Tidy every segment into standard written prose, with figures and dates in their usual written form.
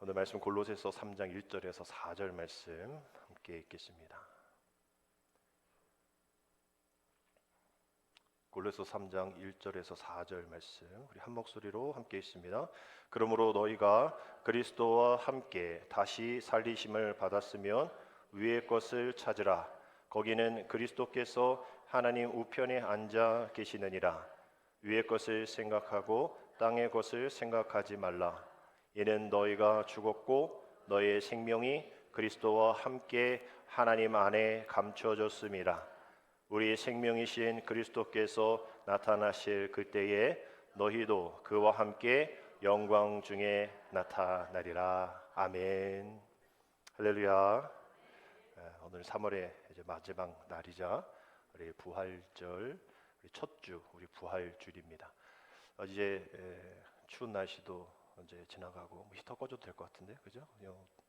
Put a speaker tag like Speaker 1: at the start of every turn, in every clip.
Speaker 1: 오늘 말씀 골로새서 3장 1절에서 4절 말씀 함께 읽겠습니다. 골로새서 3장 1절에서 4절 말씀 우리 한 목소리로 함께 읽습니다. 그러므로 너희가 그리스도와 함께 다시 살리심을 받았으면 위의 것을 찾으라. 거기는 그리스도께서 하나님 우편에 앉아 계시느니라. 위의 것을 생각하고 땅의 것을 생각하지 말라. 이는 너희가 죽었고 너희의 생명이 그리스도와 함께 하나님 안에 감춰졌음이라. 우리 생명이신 그리스도께서 나타나실 그때에 너희도 그와 함께 영광 중에 나타나리라. 아멘. 할렐루야. 오늘 3월의 이제 마지막 날이자 우리 부활절, 우리 첫 주, 우리 부활주일입니다. 이제 추운 날씨도 이제 지나가고 히터 꺼줘도 될 것 같은데, 그죠?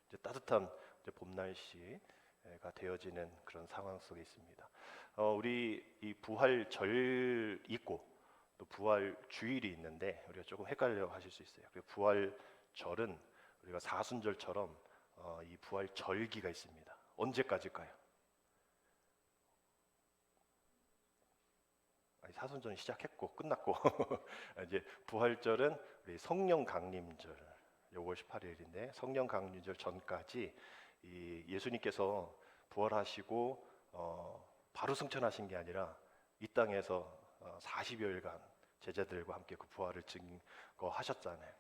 Speaker 1: 이제 따뜻한 이제 봄 날씨가 되어지는 그런 상황 속에 있습니다. 우리 이 부활절 있고 또 부활주일이 있는데 우리가 조금 헷갈려 하실 수 있어요. 그리고 부활절은 우리가 사순절처럼 이 부활절기가 있습니다. 언제까지일까요? 사순절은 시작했고 끝났고 이제 부활절은 우리 성령 강림절 5월 18일인데 성령 강림절 전까지 이 예수님께서 부활하시고 바로 승천하신 게 아니라 이 땅에서 40여일간 제자들과 함께 그 부활을 증거하셨잖아요.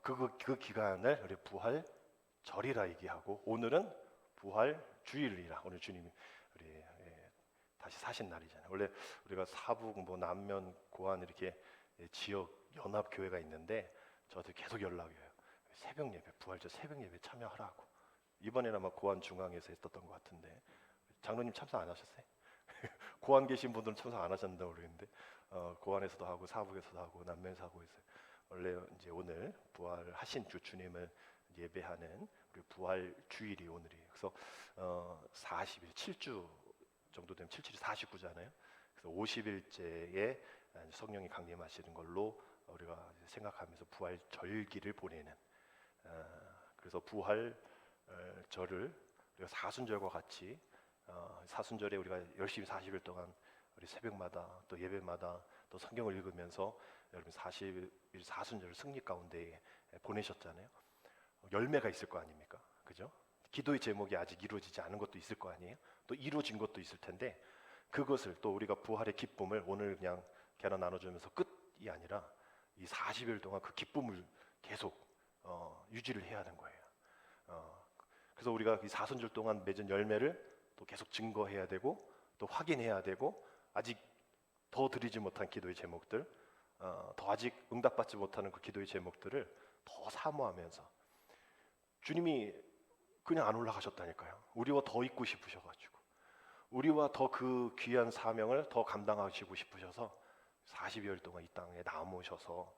Speaker 1: 그 기간을 우리 부활절이라 얘기하고 오늘은 부활주일이라 오늘 주님이 우리 다시 사신 날이잖아요. 원래 우리가 사북, 남면, 고안 이렇게 지역 연합 교회가 있는데 저한테 계속 연락이 와요. 새벽 예배, 부활절 새벽 예배 참여하라고. 이번에는 아마 고안 중앙에서 했었던 것 같은데 장로님 참석 안 하셨어요? 고안 계신 분들은 참석 안 하셨는다고 그러는데 고안에서도 하고 사북에서도 하고 남면에서 하고 있어요. 원래 이제 오늘 부활하신 주님을 예배하는 우리 부활주일이 오늘이에요. 그래서 40일, 7주 정도 되면 7, 7이 49잖아요. 그래서 50일째에 성령이 강림하시는 걸로 우리가 생각하면서 부활절기를 보내는 그래서 부활절을 우리가 사순절과 같이 사순절에 우리가 열심히 40일 동안 우리 새벽마다 또 예배마다 또 성경을 읽으면서 여러분 40일 사순절 승리 가운데 보내셨잖아요. 열매가 있을 거 아닙니까? 그죠? 기도의 제목이 아직 이루어지지 않은 것도 있을 거 아니에요? 또 이루어진 것도 있을 텐데 그것을 또 우리가 부활의 기쁨을 오늘 그냥 계란 나눠주면서 끝이 아니라 이 40일 동안 그 기쁨을 계속 유지를 해야 하는 거예요. 그래서 우리가 이 사순절 동안 맺은 열매를 또 계속 증거해야 되고 또 확인해야 되고 아직 더 드리지 못한 기도의 제목들 더 아직 응답받지 못하는 그 기도의 제목들을 더 사모하면서 주님이 그냥 안 올라가셨다니까요. 우리와 더 있고 싶으셔가지고 우리와 더 그 귀한 사명을 더 감당하시고 싶으셔서 40여일 동안 이 땅에 남으셔서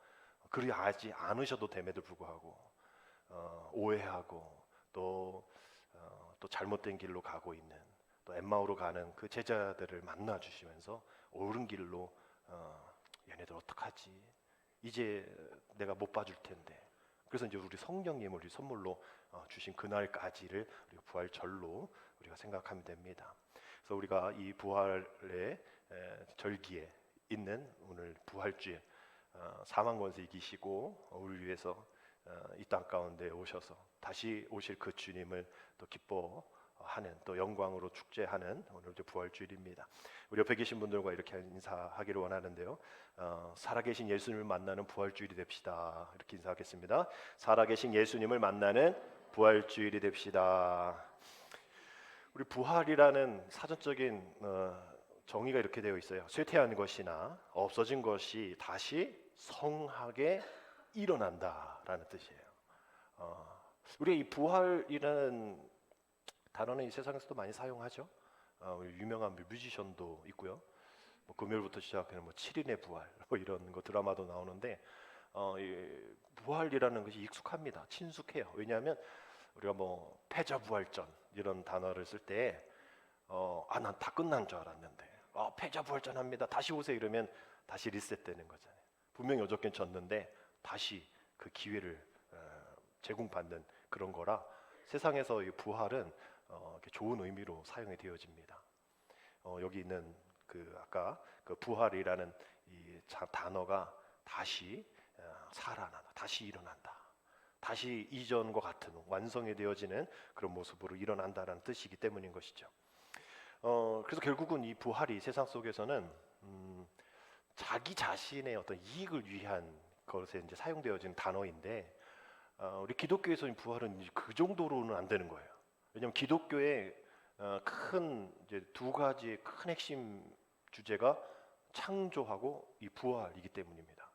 Speaker 1: 그리하지 않으셔도 됨에도 불구하고 오해하고 또 잘못된 길로 가고 있는 또 엠마오로 가는 그 제자들을 만나 주시면서 옳은 길로 얘네들 어떡하지? 이제 내가 못 봐줄 텐데. 그래서 이제 우리 성령님을 우리 선물로 주신 그날까지를 우리가 부활절로 우리가 생각하면 됩니다. 그래서 우리가 이 부활의 절기에 있는 오늘 부활주에 사망 권세 이기시고 우리를 위해서 이 땅 가운데 오셔서 다시 오실 그 주님을 또 기뻐하는 또 영광으로 축제하는 오늘 이제 부활주일입니다. 우리 옆에 계신 분들과 이렇게 인사하기를 원하는데요. 살아계신 예수님을 만나는 부활주일이 됩시다. 이렇게 인사하겠습니다. 살아계신 예수님을 만나는 부활주일이 됩시다. 우리 부활이라는 사전적인 정의가 이렇게 되어 있어요. 쇠퇴한 것이나 없어진 것이 다시 성하게 일어난다라는 뜻이에요. 우리 이 부활이라는 단어는 이 세상에서도 많이 사용하죠. 유명한 뮤지션도 있고요. 금요일부터 시작하는 7인의 부활 이런 거 드라마도 나오는데 이 부활이라는 것이 익숙합니다. 친숙해요. 왜냐하면 우리가 패자부활전 이런 단어를 쓸 때 난 다 끝난 줄 알았는데 패자부활전 합니다. 다시 오세요 이러면 다시 리셋되는 거잖아요. 분명히 어저께 졌는데 다시 그 기회를 제공받는 그런 거라 세상에서 이 부활은 이렇게 좋은 의미로 사용이 되어집니다. 여기 있는 그 아까 그 부활이라는 이 단어가 다시 살아난다, 다시 일어난다, 다시 이전과 같은 완성이 되어지는 그런 모습으로 일어난다라는 뜻이기 때문인 것이죠. 그래서 결국은 이 부활이 세상 속에서는 자기 자신의 어떤 이익을 위한 것에 이제 사용되어지는 단어인데 우리 기독교에서는 부활은 이제 그 정도로는 안 되는 거예요. 왜냐하면 기독교의 큰 이제 두 가지의 큰 핵심 주제가 창조하고 이 부활이기 때문입니다.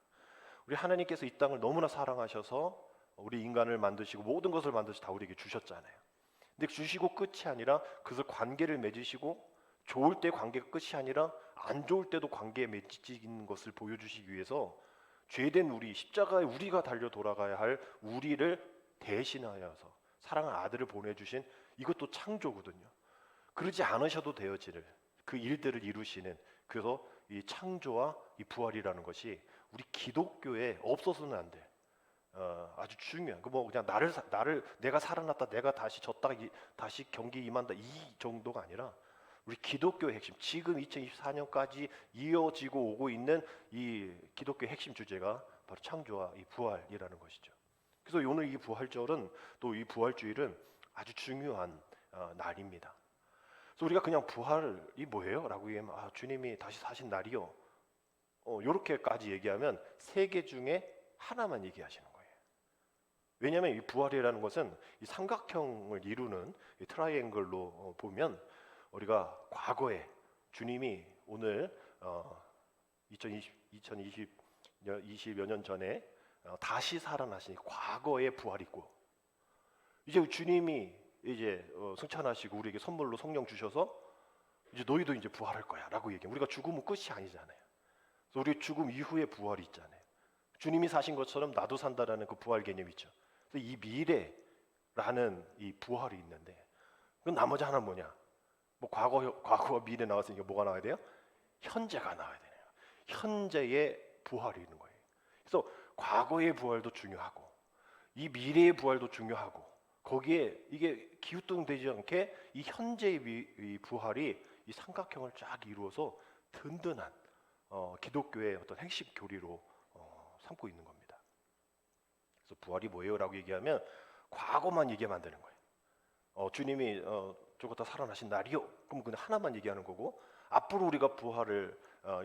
Speaker 1: 우리 하나님께서 이 땅을 너무나 사랑하셔서 우리 인간을 만드시고 모든 것을 만드시 다 우리에게 주셨잖아요. 근데 주시고 끝이 아니라 그것을 관계를 맺으시고 좋을 때 관계가 끝이 아니라 안 좋을 때도 관계에 맺히는 것을 보여주시기 위해서 죄된 우리 십자가에 우리가 달려 돌아가야 할 우리를 대신하여서 사랑하는 아들을 보내주신 이것도 창조거든요. 그러지 않으셔도 되어지는 그 일들을 이루시는 그래서 이 창조와 이 부활이라는 것이 우리 기독교에 없어서는 안 돼. 아주 중요한 그 뭐 그냥 나를 내가 살아났다 내가 다시 졌다 다시 경기 임한다 이 정도가 아니라 우리 기독교의 핵심 지금 2024년까지 이어지고 오고 있는 이 기독교의 핵심 주제가 바로 창조와 이 부활이라는 것이죠. 그래서 오늘 이 부활절은 또 이 부활주일은 아주 중요한 날입니다. 그래서 우리가 그냥 부활이 뭐예요? 라고 얘기하면 주님이 다시 사신 날이요. 이렇게까지 얘기하면 세 개 중에 하나만 얘기하시는 거예요. 왜냐하면 이 부활이라는 것은 이 삼각형을 이루는 이 트라이앵글로 보면 우리가 과거에 주님이 오늘 2020여 년 전에 다시 살아나신 과거의 부활이고 이제 주님이 이제 승천하시고 우리에게 선물로 성령 주셔서 이제 너희도 이제 부활할 거야라고 얘기해. 우리가 죽으면 끝이 아니잖아요. 그래서 우리 죽음 이후에 부활이 있잖아요. 주님이 사신 것처럼 나도 산다라는 그 부활 개념이 있죠. 그래서 이 미래라는 이 부활이 있는데 그 나머지 하나는 뭐냐? 뭐 과거와 미래 나왔으니까 뭐가 나와야 돼요? 현재가 나와야 되네요. 현재의 부활이 있는 거예요. 그래서 과거의 부활도 중요하고 이 미래의 부활도 중요하고 거기에 이게 기우뚱되지 않게 이 현재의 이 부활이 이 삼각형을 쫙 이루어서 든든한 기독교의 어떤 핵심 교리로 삼고 있는 겁니다. 그래서 부활이 뭐예요?라고 얘기하면 과거만 얘기하면 안 되는 거예요. 주님이 죽었다 살아나신 날이요. 그럼 그냥 하나만 얘기하는 거고 앞으로 우리가 부활을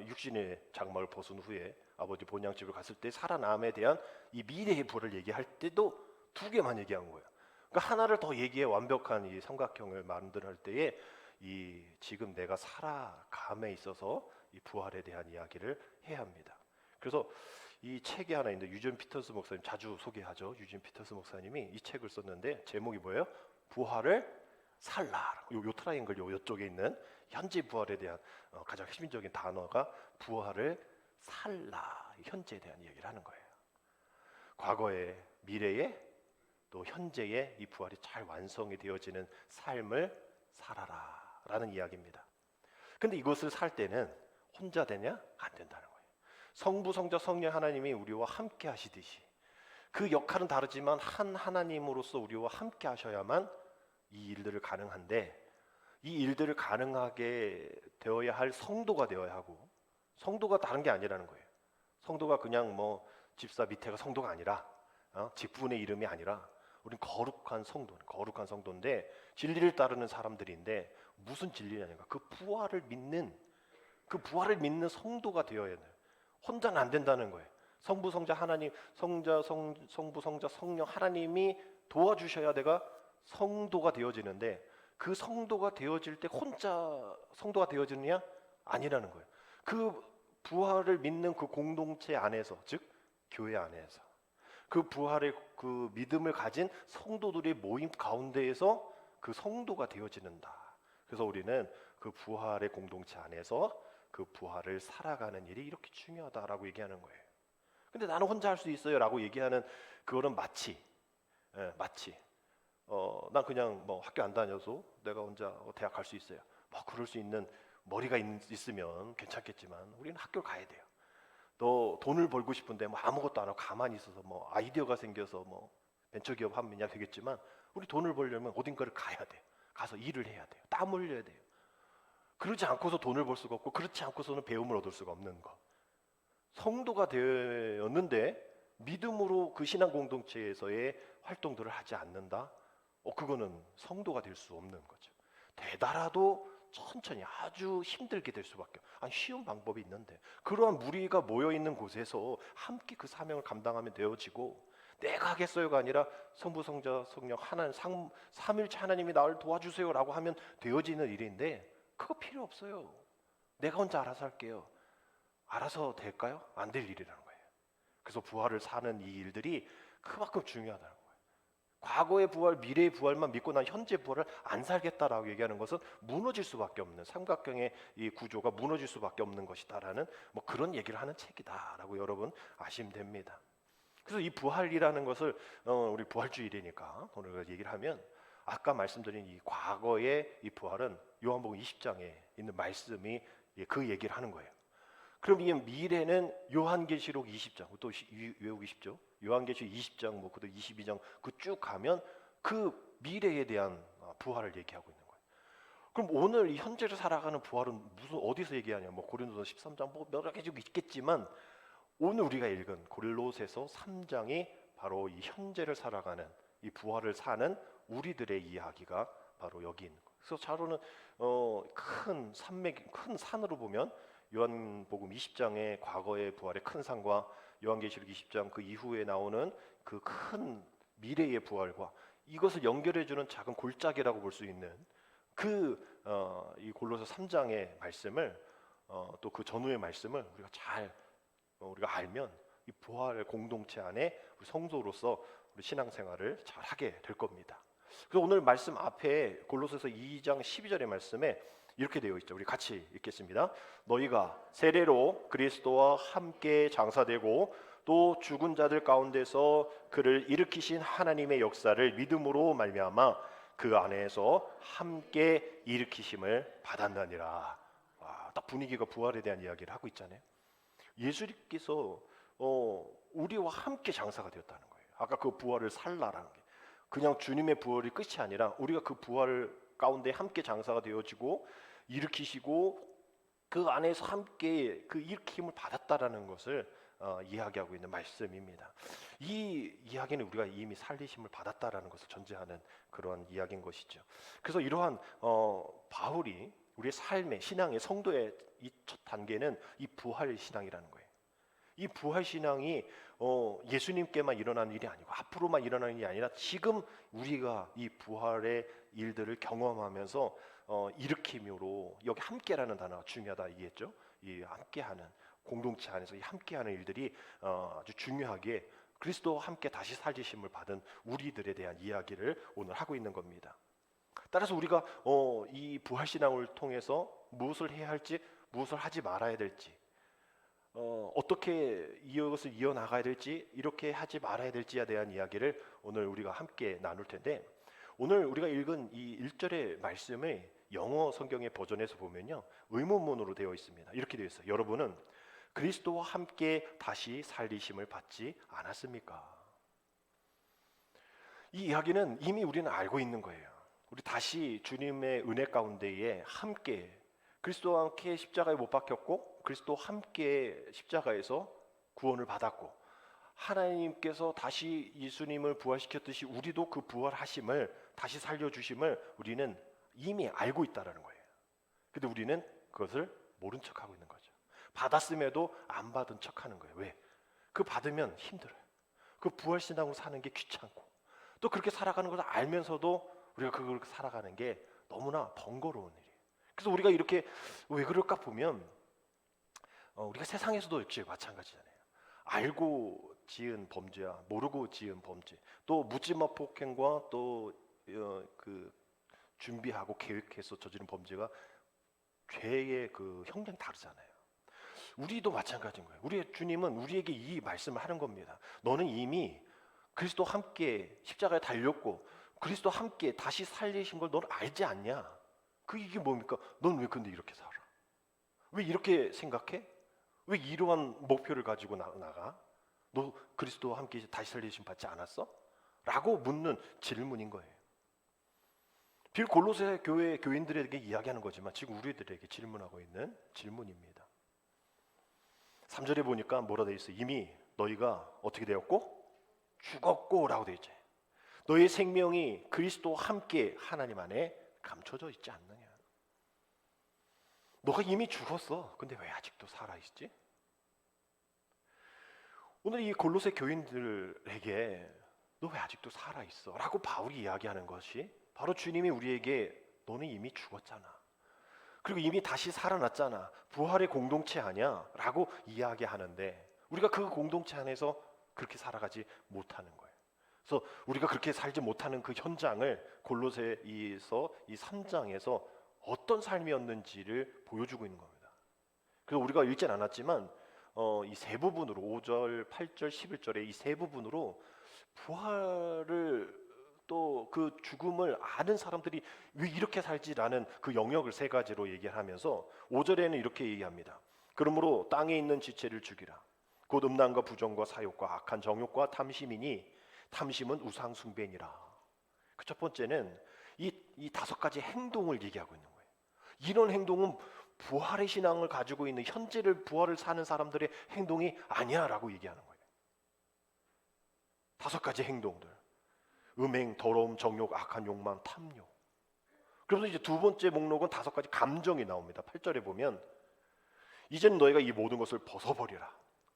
Speaker 1: 육신의 장막을 벗은 후에 아버지 본향집을 갔을 때 살아남에 대한 이 미래의 부활을 얘기할 때도 두 개만 얘기한 거예요. 그러니까 하나를 더 얘기해 완벽한 이 삼각형을 만들 때에 이 지금 내가 살아감에 있어서 이 부활에 대한 이야기를 해야 합니다. 그래서 이 책이 하나 있는데 유진 피터스 목사님 자주 소개하죠. 유진 피터스 목사님이 이 책을 썼는데 제목이 뭐예요? 부활을 살라. 요 트라이앵글 요쪽에 있는 현재 부활에 대한 가장 핵심적인 단어가 부활을 살라. 현재에 대한 이야기를 하는 거예요. 과거에, 미래에, 또 현재에 이 부활이 잘 완성이 되어지는 삶을 살아라라는 이야기입니다. 근데 이것을 살 때는 혼자 되냐? 안 된다는 거예요. 성부, 성자, 성령 하나님이 우리와 함께 하시듯이 그 역할은 다르지만 한 하나님으로서 우리와 함께 하셔야만 이 일들을 가능한데 이 일들을 가능하게 되어야 할 성도가 되어야 하고 성도가 다른 게 아니라는 거예요. 성도가 그냥 뭐 집사 밑에가 성도가 아니라 직분의 이름이 아니라 우린 거룩한 성도인데 진리를 따르는 사람들인데 무슨 진리냐니까 그 부활을 믿는 성도가 되어야 돼요. 혼자는 안 된다는 거예요. 성부 성자 하나님 성부 성자 성령 하나님이 도와주셔야 내가 성도가 되어지는데 그 성도가 되어질 때 혼자 성도가 되어지느냐? 아니라는 거예요. 그 부활을 믿는 그 공동체 안에서 즉 교회 안에서 그 부활의 그 믿음을 가진 성도들의 모임 가운데에서 그 성도가 되어지는다. 그래서 우리는 그 부활의 공동체 안에서 그 부활을 살아가는 일이 이렇게 중요하다라고 얘기하는 거예요. 근데 나는 혼자 할 수 있어요라고 얘기하는 그거는 마치 난 그냥 뭐 학교 안 다녀서 내가 혼자 대학 갈 수 있어요. 뭐 그럴 수 있는 머리가 있으면 괜찮겠지만 우리는 학교를 가야 돼요. 너 돈을 벌고 싶은데 뭐 아무것도 안 하고 가만히 있어서 뭐 아이디어가 생겨서 뭐 벤처기업 하면야 되겠지만 우리 돈을 벌려면 어딘가를 가야 돼요. 가서 일을 해야 돼요. 땀 흘려야 돼요. 그러지 않고서 돈을 벌 수가 없고 그렇지 않고서는 배움을 얻을 수가 없는 거. 성도가 되었는데 믿음으로 그 신앙 공동체에서의 활동들을 하지 않는다? 그거는 성도가 될 수 없는 거죠. 되더라도 천천히 아주 힘들게 될 수밖에. 아니 쉬운 방법이 있는데 그러한 무리가 모여 있는 곳에서 함께 그 사명을 감당하면 되어지고 내가 하겠어요가 아니라 성부 성자 성령 하나님 삼일체 하나님이 나를 도와주세요라고 하면 되어지는 일인데 그거 필요 없어요. 내가 혼자 알아서 할게요. 알아서 될까요? 안 될 일이라는 거예요. 그래서 부활을 사는 이 일들이 그만큼 중요하다는 거예요. 과거의 부활, 미래의 부활만 믿고 난 현재 부활을 안 살겠다라고 얘기하는 것은 무너질 수밖에 없는 삼각형의 이 구조가 무너질 수밖에 없는 것이다라는 뭐 그런 얘기를 하는 책이다라고 여러분 아시면 됩니다. 그래서 이 부활이라는 것을 우리 부활주일이니까 오늘 얘기를 하면 아까 말씀드린 이 과거의 이 부활은 요한복음 20장에 있는 말씀이 그 얘기를 하는 거예요. 그럼 이 미래는 요한계시록 20장 또 외우기 쉽죠? 요한계시록 20장 뭐 그도 22장 그 쭉 가면 그 미래에 대한 부활을 얘기하고 있는 거예요. 그럼 오늘 이 현재를 살아가는 부활은 무슨 어디서 얘기하냐? 뭐 고린도서 13장 뭐 여러 가지 있겠지만 오늘 우리가 읽은 골로새서 3장이 바로 이 현재를 살아가는 이 부활을 사는 우리들의 이야기가 바로 여기 있는 거예요. 그래서 자로는 큰 산맥, 큰 산으로 보면 요한복음 20장의 과거의 부활의 큰 산과 요한계시록 20장 그 이후에 나오는 그 큰 미래의 부활과 이것을 연결해주는 작은 골짜기라고 볼 수 있는 이 골로새 3장의 말씀을 또 그 전후의 말씀을 우리가 잘 우리가 알면 이 부활 공동체 안에 우리 성도로서 우리 신앙생활을 잘 하게 될 겁니다. 그래서 오늘 말씀 앞에 골로새서 2장 12절의 말씀에 이렇게 되어 있죠. 우리 같이 읽겠습니다. 너희가 세례로 그리스도와 함께 장사되고 또 죽은 자들 가운데서 그를 일으키신 하나님의 역사를 믿음으로 말미암아 그 안에서 함께 일으키심을 받았느니라. 딱 분위기가 부활에 대한 이야기를 하고 있잖아요. 예수님께서 우리와 함께 장사가 되었다는 거예요. 아까 그 부활을 살라라는 게 그냥 주님의 부활이 끝이 아니라 우리가 그 부활 가운데 함께 장사가 되어지고 일으키시고 그 안에서 함께 그 일으킴을 받았다라는 것을 이야기하고 있는 말씀입니다. 이 이야기는 우리가 이미 살리심을 받았다라는 것을 전제하는 그러한 이야기인 것이죠. 그래서 이러한 바울이 우리의 삶의 신앙의 성도의 이 첫 단계는 이 부활 신앙이라는 거예요. 이 부활 신앙이 예수님께만 일어나는 일이 아니고 앞으로만 일어나는 일이 아니라 지금 우리가 이 부활의 일들을 경험하면서 일으킴으로 여기 함께라는 단어가 중요하다 얘기했죠. 이 함께하는 공동체 안에서 이 함께하는 일들이 아주 중요하게 그리스도와 함께 다시 살리심을 받은 우리들에 대한 이야기를 오늘 하고 있는 겁니다. 따라서 우리가 이 부활 신앙을 통해서 무엇을 해야 할지 무엇을 하지 말아야 될지 어떻게 이것을 이어나가야 될지 이렇게 하지 말아야 될지에 대한 이야기를 오늘 우리가 함께 나눌 텐데 오늘 우리가 읽은 이 1절의 말씀을 영어 성경의 버전에서 보면요 의문문으로 되어 있습니다. 이렇게 되어 있어요. 여러분은 그리스도와 함께 다시 살리심을 받지 않았습니까? 이 이야기는 이미 우리는 알고 있는 거예요. 우리 다시 주님의 은혜 가운데에 함께 그리스도와 함께 십자가에 못 박혔고 그리스도와 함께 십자가에서 구원을 받았고 하나님께서 다시 예수님을 부활시켰듯이 우리도 그 부활하심을 다시 살려주심을 우리는 이미 알고 있다는 거예요. 근데 우리는 그것을 모른 척하고 있는 거죠. 받았음에도 안 받은 척하는 거예요. 왜? 그 받으면 힘들어요. 그 부활신앙으로 사는 게 귀찮고 또 그렇게 살아가는 것을 알면서도 우리가 그걸 살아가는 게 너무나 번거로운 일이에요. 그래서 우리가 이렇게 왜 그럴까 보면 우리가 세상에서도 역시 마찬가지잖아요. 알고 지은 범죄와 모르고 지은 범죄, 또 묻지마 폭행과 또 그 준비하고 계획해서 저지른 범죄가 죄의 그 형량이 다르잖아요. 우리도 마찬가지인 거예요. 우리의 주님은 우리에게 이 말씀을 하는 겁니다. 너는 이미 그리스도 함께 십자가에 달렸고 그리스도 함께 다시 살리신 걸 넌 알지 않냐? 이게 뭡니까? 넌 왜 근데 이렇게 살아? 왜 이렇게 생각해? 왜 이러한 목표를 가지고 나가? 너 그리스도와 함께 다시 살리심 받지 않았어? 라고 묻는 질문인 거예요. 빌 골로새 교회 교인들에게 이야기하는 거지만 지금 우리들에게 질문하고 있는 질문입니다. 3절에 보니까 뭐라 되어 있어요? 이미 너희가 어떻게 되었고? 죽었고 라고 되어 있죠. 너희 생명이 그리스도와 함께 하나님 안에 감춰져 있지 않느냐. 너가 이미 죽었어. 근데 왜 아직도 살아있지? 오늘 이 골로새 교인들에게 너 왜 아직도 살아있어? 라고 바울이 이야기하는 것이 바로 주님이 우리에게 너는 이미 죽었잖아. 그리고 이미 다시 살아났잖아. 부활의 공동체 아니야? 라고 이야기하는데 우리가 그 공동체 안에서 그렇게 살아가지 못하는 거예요. 그래서 우리가 그렇게 살지 못하는 그 현장을 골로새서 이 3장에서 어떤 삶이었는지를 보여주고 있는 겁니다. 그래서 우리가 읽진 않았지만 이 세 부분으로 5절, 8절, 11절의 이 세 부분으로 부활을 또 그 죽음을 아는 사람들이 왜 이렇게 살지라는 그 영역을 세 가지로 얘기하면서 5절에는 이렇게 얘기합니다. 그러므로 땅에 있는 지체를 죽이라. 곧 음란과 부정과 사욕과 악한 정욕과 탐심이니 탐심은 우상 숭배니라. 그 첫 번째는 이 다섯 가지 행동을 얘기하고 있는 거예요. 이런 행동은 부활의 신앙을 가지고 있는 현재를 부활을 사는 사람들의 행동이 아니야라고 얘기하는 거예요. 다섯 가지 행동들. 음행, 더러움, 정욕, 악한 욕망, 탐욕. 그래서 이제 두 번째 목록은 다섯 가지 감정이 나옵니다. 8절에 보면 이제는 너희가 이 모든 것을 벗어버리라.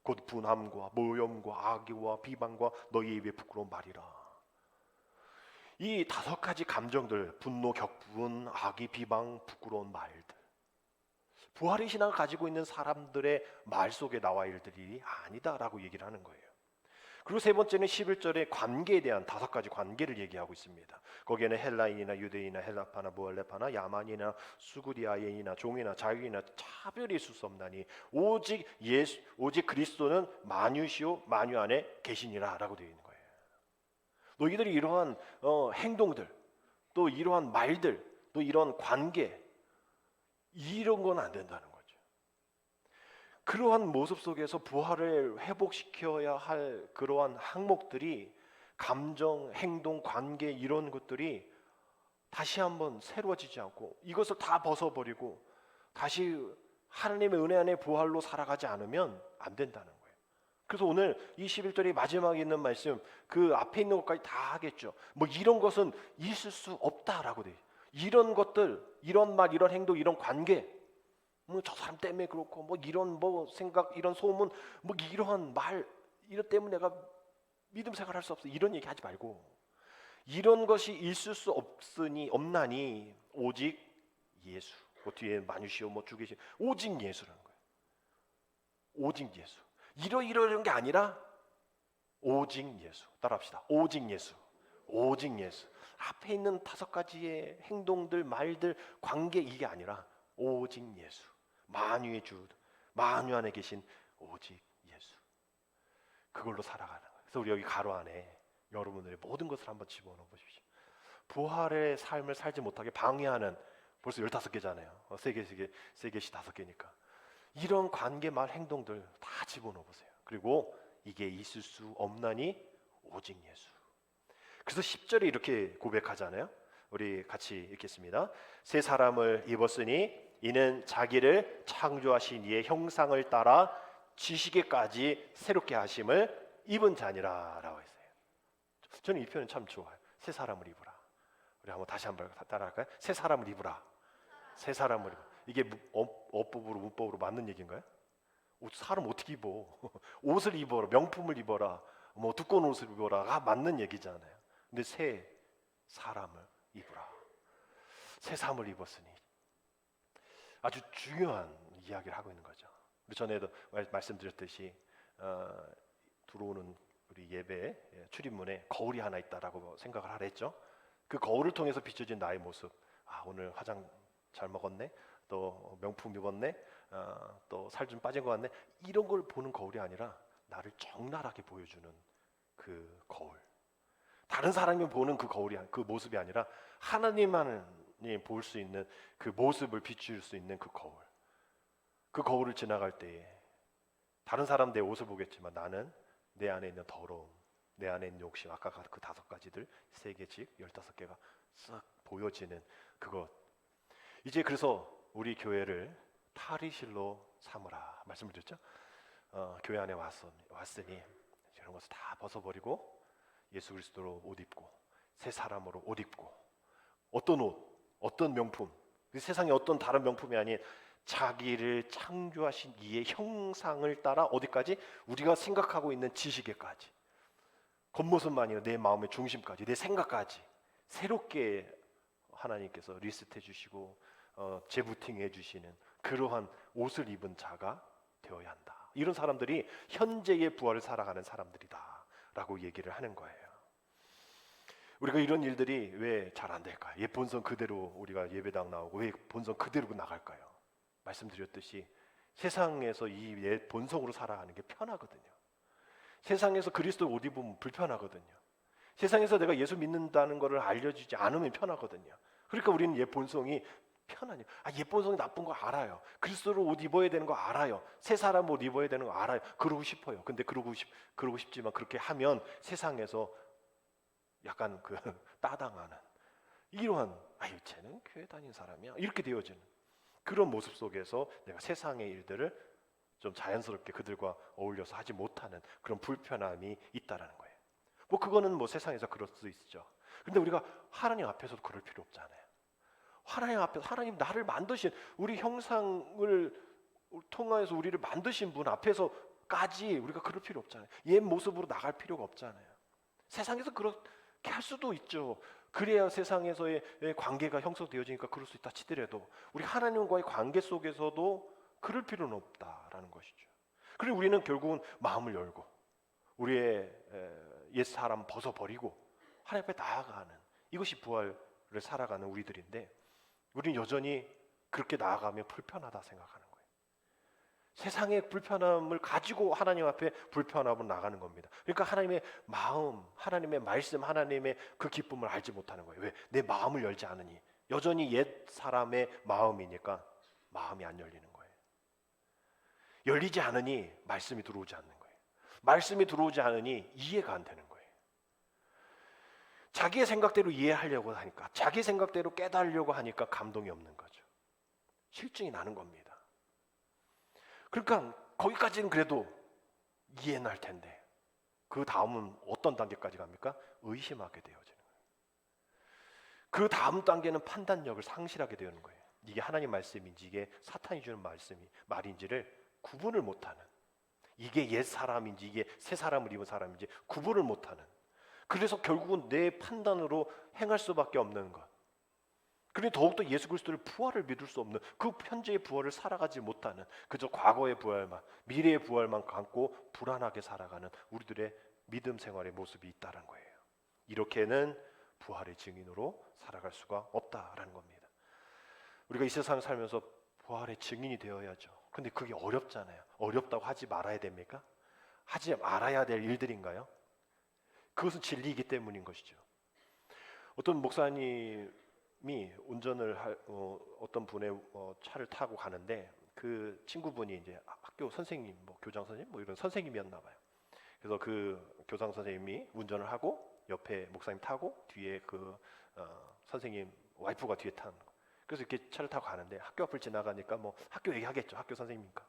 Speaker 1: 곧 분함과 모염과 악의와 비방과 너희 입에 부끄러운 말이라. 이 다섯 가지 감정들, 분노, 격분, 악의, 비방, 부끄러운 말들, 부활의 신앙을 가지고 있는 사람들의 말 속에 나와 일들이 아니다라고 얘기를 하는 거예요. 그리고 세 번째는 11절에 관계에 대한 다섯 가지 관계를 얘기하고 있습니다. 거기에는 헬라인이나 유대인이나 헬라파나 무할레파나 야만이나 수구리아인이나 종이나 자유이나 차별이 있을 수 없나니 오직 그리스도는 만유시오 만유 안에 계시니라라고 되어 있는 거예요. 너희들이 이러한 행동들, 또 이러한 말들, 또 이런 관계, 이런 건 안 된다는 거죠. 그러한 모습 속에서 부활을 회복시켜야 할 그러한 항목들이 감정, 행동, 관계 이런 것들이 다시 한번 새로워지지 않고 이것을 다 벗어버리고 다시 하나님의 은혜 안에 부활로 살아가지 않으면 안 된다는 거예요. 그래서 오늘 이 11절의 마지막에 있는 말씀 그 앞에 있는 것까지 다 하겠죠. 뭐 이런 것은 있을 수 없다라고 돼요. 이런 것들, 이런 말, 이런 행동, 이런 관계 뭐 저 사람 때문에 그렇고 뭐 이런 뭐 생각 이런 소문 뭐 이러한 말 이런 때문에 내가 믿음 생활할 수 없어 이런 얘기 하지 말고 이런 것이 있을 수 없나니 오직 예수. 그 뒤에 만유시오 뭐 주계시 오직 예수라는 거예요. 오직 예수. 이런 게 아니라 오직 예수. 따라합시다. 오직 예수. 오직 예수. 앞에 있는 다섯 가지의 행동들, 말들, 관계 이게 아니라 오직 예수. 만유의 주, 만유 안에 계신 오직 예수. 그걸로 살아가는 거예요. 그래서 우리 여기 가로 안에 여러분들의 모든 것을 한번 집어넣어 보십시오. 부활의 삶을 살지 못하게 방해하는 벌써 15개잖아요. 3개씩 5개니까. 이런 관계, 말, 행동들 다 집어넣어 보세요. 그리고 이게 있을 수 없나니 오직 예수. 그래서 10절에 이렇게 고백하잖아요. 우리 같이 읽겠습니다. 새 사람을 입었으니 이는 자기를 창조하신 이의 형상을 따라 지시기까지 새롭게 하심을 입은 자니라 라고 했어요. 저는 이 표현 참 좋아요. 새 사람을 입으라. 우리 한번 다시 한번 따라할까요? 새 사람을 입으라. 새 사람을 입으라. 이게 어법으로 문법으로 맞는 얘기인가요? 사람 어떻게 입어? 옷을 입어라. 명품을 입어라. 뭐 두꺼운 옷을 입어라가 맞는 얘기잖아요. 근데 새 사람을 입으라. 새 사람을 입었으니 아주 중요한 이야기를 하고 있는 거죠. 우리 전에도 말씀드렸듯이 들어오는 우리 예배 출입문에 거울이 하나 있다라고 생각을 하라 했죠. 그 거울을 통해서 비춰진 나의 모습. 아 오늘 화장 잘 먹었네. 또 명품 입었네. 또 살 좀 빠진 것 같네. 이런 걸 보는 거울이 아니라 나를 적나라하게 보여주는 그 거울. 다른 사람이 보는 그 거울이 그 모습이 아니라 하나님만이 볼 수 있는 그 모습을 비출 수 있는 그 거울. 그 거울을 지나갈 때에 다른 사람 내 옷을 보겠지만 나는 내 안에 있는 더러움, 내 안에 있는 욕심, 아까 그 5가지들 3개씩 15개가 싹 보여지는 그것. 이제 그래서 우리 교회를 탈의실로 삼으라 말씀을 드렸죠. 교회 안에 왔으니 이런 것을 다 벗어버리고 예수 그리스도로 옷 입고 새 사람으로 옷 입고, 어떤 옷, 어떤 명품, 그 세상에 어떤 다른 명품이 아닌 자기를 창조하신 이의 형상을 따라 어디까지? 우리가 생각하고 있는 지식에까지, 겉모습만이 아니라 내 마음의 중심까지, 내 생각까지 새롭게 하나님께서 리스트해 주시고 재부팅해 주시는 그러한 옷을 입은 자가 되어야 한다. 이런 사람들이 현재의 부활을 살아가는 사람들이다 라고 얘기를 하는 거예요. 우리가 이런 일들이 왜 잘 안 될까요? 옛 본성 그대로 우리가 예배당 나오고 왜 본성 그대로 나갈까요? 말씀드렸듯이 세상에서 이 옛 본성으로 살아가는 게 편하거든요. 세상에서 그리스도 옷 입으면 불편하거든요. 세상에서 내가 예수 믿는다는 것을 알려주지 않으면 편하거든요. 그러니까 우리는 옛 본성이 편하냐? 옛 본성이 나쁜 거 알아요. 그리스도로 옷 입어야 되는 거 알아요. 새 사람 옷 입어야 되는 거 알아요. 그러고 싶어요. 근데 그러고 싶지만 그렇게 하면 세상에서 약간 따당하는 이러한 쟤는 교회 다니는 사람이야 이렇게 되어지는 그런 모습 속에서 내가 세상의 일들을 좀 자연스럽게 그들과 어울려서 하지 못하는 그런 불편함이 있다라는 거예요. 그거는 세상에서 그럴 수 있죠. 근데 우리가 하나님 앞에서도 그럴 필요 없잖아요. 하나님 앞에서 하나님 나를 만드신 우리 형상을 통하여서 우리를 만드신 분 앞에서까지 우리가 그럴 필요 없잖아요. 옛 모습으로 나갈 필요가 없잖아요. 세상에서 그렇게 할 수도 있죠. 그래야 세상에서의 관계가 형성되어지니까 그럴 수 있다 치더라도 우리 하나님과의 관계 속에서도 그럴 필요는 없다라는 것이죠. 그리고 우리는 결국은 마음을 열고 우리의 옛 사람 벗어버리고 하나님 앞에 나아가는 이것이 부활을 살아가는 우리들인데, 우리는 여전히 그렇게 나아가면 불편하다 생각하는 거예요. 세상의 불편함을 가지고 하나님 앞에 불편함으로 나가는 겁니다. 그러니까 하나님의 마음, 하나님의 말씀, 하나님의 그 기쁨을 알지 못하는 거예요. 왜? 내 마음을 열지 않으니. 여전히 옛 사람의 마음이니까 마음이 안 열리는 거예요. 열리지 않으니 말씀이 들어오지 않는 거예요. 말씀이 들어오지 않으니 이해가 안 되는 거예요. 자기의 생각대로 이해하려고 하니까, 자기 생각대로 깨달으려고 하니까 감동이 없는 거죠. 실증이 나는 겁니다. 그러니까 거기까지는 그래도 이해는 할 텐데 그 다음은 어떤 단계까지 갑니까? 의심하게 되어지는 거예요. 그 다음 단계는 판단력을 상실하게 되는 거예요. 이게 하나님 말씀인지 이게 사탄이 주는 말인지를 구분을 못하는, 이게 옛 사람인지 이게 새 사람을 입은 사람인지 구분을 못하는, 그래서 결국은 내 판단으로 행할 수밖에 없는 것. 그리고 더욱더 예수 그리스도를 부활을 믿을 수 없는, 그 현재의 부활을 살아가지 못하는, 그저 과거의 부활만, 미래의 부활만 갖고 불안하게 살아가는 우리들의 믿음 생활의 모습이 있다는 거예요. 이렇게는 부활의 증인으로 살아갈 수가 없다라는 겁니다. 우리가 이 세상을 살면서 부활의 증인이 되어야죠. 근데 그게 어렵잖아요. 어렵다고 하지 말아야 됩니까? 하지 말아야 될 일들인가요? 그것은 진리이기 때문인 것이죠. 어떤 목사님이 운전을 어떤 분의 차를 타고 가는데 그 친구분이 이제 학교 선생님, 교장 선생님, 이런 선생님이었나 봐요. 그래서 그 교장 선생님이 운전을 하고 옆에 목사님 타고 뒤에 선생님 와이프가 뒤에 타는 거. 그래서 이렇게 차를 타고 가는데 학교 앞을 지나가니까 학교 얘기하겠죠. 학교 선생님이니까.